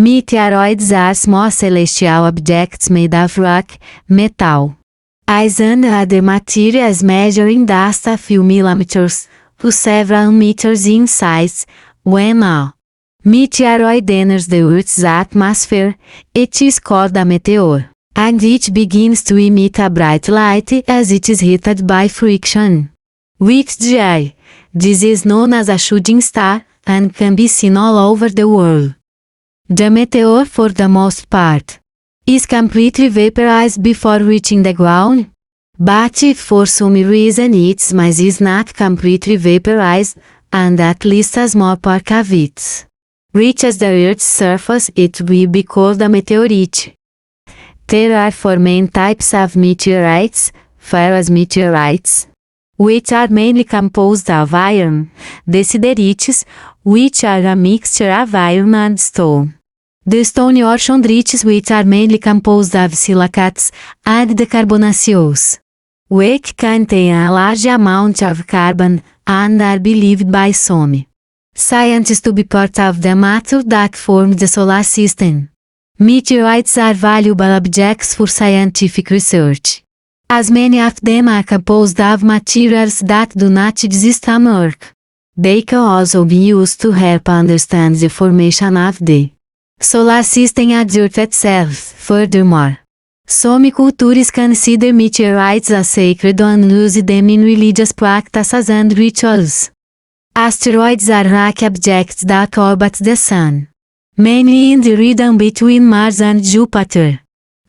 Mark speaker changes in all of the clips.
Speaker 1: Meteoroids are small celestial objects made of rock, metal, ice and other materials measuring dust a few millimeters to several meters in size. When a meteoroid enters the Earth's atmosphere, it is called a meteor, and it begins to emit a bright light as it is hit by friction with the eye. This is known as a shooting star, and can be seen all over the world. The meteor, for the most part, is completely vaporized before reaching the ground. But if for some reason its mass is not completely vaporized, and at least a small part of it reaches the Earth's surface, it will be called a meteorite. There are four main types of meteorites: ferrous meteorites, which are mainly composed of iron; desiderites, which are a mixture of iron and stone; the stony or chondrites, which are mainly composed of silicates; and the carbonaceous, which contain a large amount of carbon, and are believed by some scientists to be part of the matter that formed the solar system. Meteorites are valuable objects for scientific research, as many of them are composed of materials that do not exist on Earth. They can also be used to help understand the formation of the solar system and Earth itself. Furthermore, some cultures consider meteorites as sacred and use them in religious practices and rituals. Asteroids are rock objects that orbit the Sun, mainly in the region between Mars and Jupiter,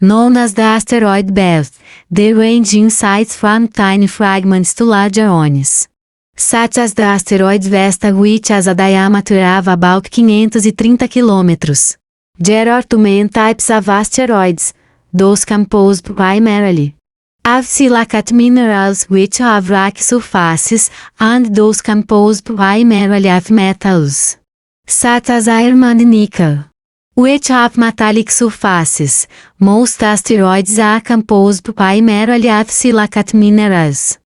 Speaker 1: known as the asteroid belt. They range in size from tiny fragments to larger ones, such as the asteroid Vesta, which has a diameter of about 530 kilometers. There are two main types of asteroids: those composed primarily of silicate minerals which have rock surfaces, and those composed primarily of metals, such as iron and nickel, which have metallic surfaces. Most asteroids are composed primarily of silicate minerals,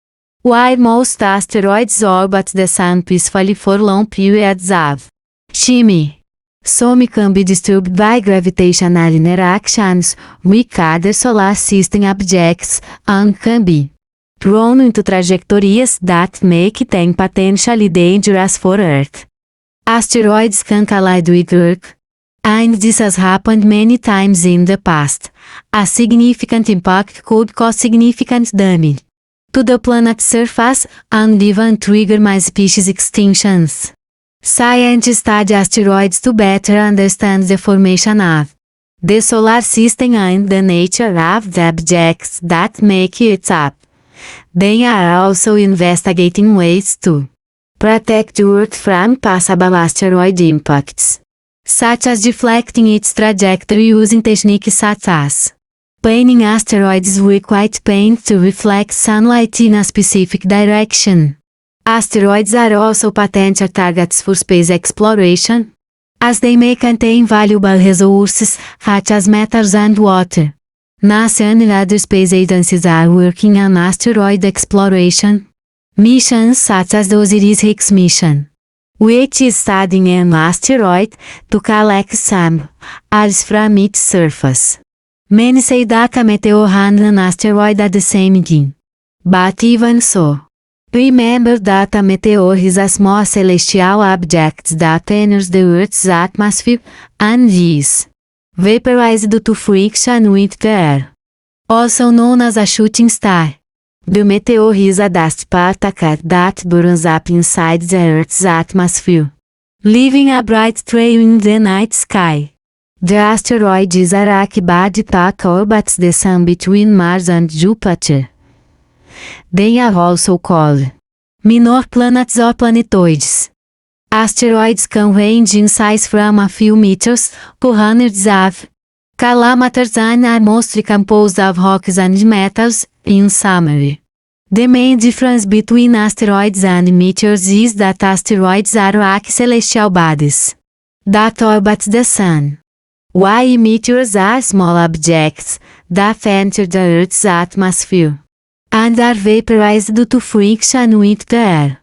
Speaker 1: while most asteroids orbit the Sun peacefully for long periods of time. Some can be disturbed by gravitational interactions with other solar system objects, and can be thrown into trajectories that make them potentially dangerous for Earth. Asteroids can collide with Earth, and this has happened many times in the past. A significant impact could cause significant damage to the planet's surface, and even trigger mass species extinctions. Scientists study asteroids to better understand the formation of the solar system and the nature of the objects that make it up. They are also investigating ways to protect Earth from possible asteroid impacts, such as deflecting its trajectory using techniques such as painting asteroids with white paint to reflect sunlight in a specific direction. Asteroids are also potential targets for space exploration, as they may contain valuable resources, such as metals and water. NASA and other space agencies are working on asteroid exploration missions, such as the Osiris-Rex mission, which is studying an asteroid to collect samples from its surface. Many say that a meteor and an asteroid are the same thing. But even so, remember that a meteor is a small celestial object that enters the Earth's atmosphere and is vaporized due to friction with the air. Also known as a shooting star, the meteor is a dust particle that burns up inside the Earth's atmosphere, leaving a bright trail in the night sky. The asteroid is a rock body that orbits the Sun between Mars and Jupiter. They are also called minor planets or planetoids. Asteroids can range in size from a few meters to hundreds of kilometers and are mostly composed of rocks and metals. In summary, the main difference between asteroids and meteors is that asteroids are rock celestial bodies that orbit the Sun, while meteors are small objects that enter the Earth's atmosphere and are vaporized due to friction with the air.